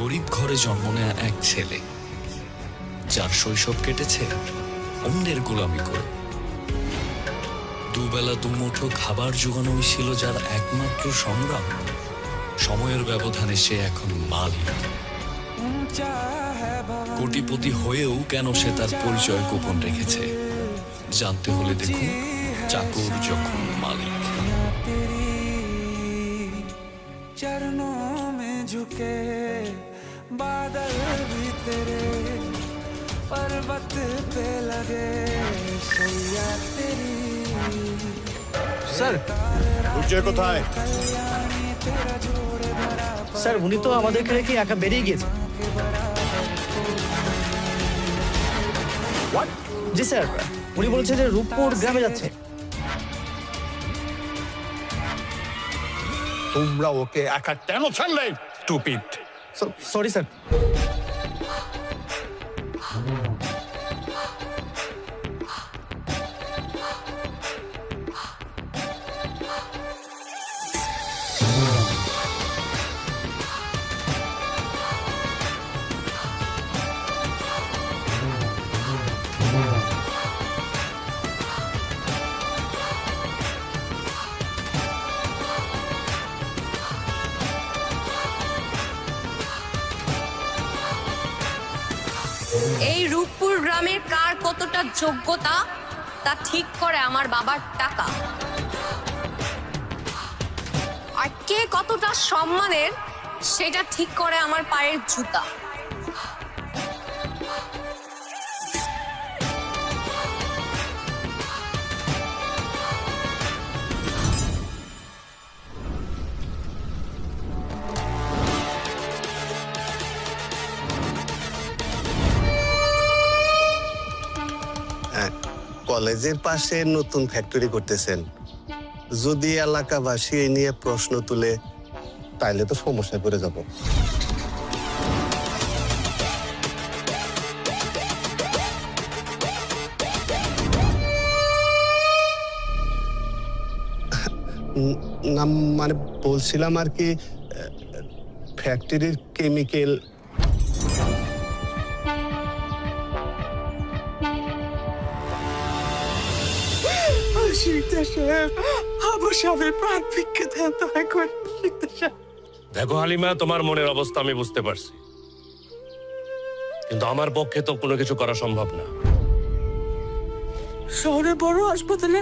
গরিব ঘরে জন্ম নেয়া এক ছেলে, যার শৈশব কেটেছে অন্যের গোলামি করে। দুবেলা দুমুঠো খাবার জোগানোই ছিল যার একমাত্র সংগ্রাম। সময়ের ব্যবধানে সে এখন মালিক। কোটিপতি হয়েও কেন সে তার পরিচয় গোপন রেখেছে, জানতে হলে দেখুন চাকর যখন মালিক। चरणों में झुके बादल भी तेरे, पर्वत पे लगे सैया तेरी। স্যার সূর্য কোথায়? স্যার উনি তো আমাদেরকে রেখে একা বেরিয়ে গিয়েছে। জি স্যার, উনি বলেছে যে রূপপুর গ্রামে যাচ্ছে। তোমরা ওকে একা কেন ছাড়লে? স্টুপিড! Sorry sir. এই রূপপুর গ্রামের কার কতটা যোগ্যতা তা ঠিক করে আমার বাবার টাকা, আর কে কতটা সম্মানের সেটা ঠিক করে আমার পায়ের জুতা। কলেজের পাশে নতুন ফ্যাক্টরি করতেছেন, যদি এলাকাবাসী এই নিয়ে প্রশ্ন তুলে তাইলে তো সমস্যায় পড়ে যাব। না মানে বলছিলাম আর কি, ফ্যাক্টরির কেমিক্যাল। দেখো হালিমা, তোমার মনের অবস্থা আমি বুঝতে পারছি, কিন্তু আমার পক্ষে তো কোনো কিছু করা সম্ভব না। শহরে বড় হাসপাতালে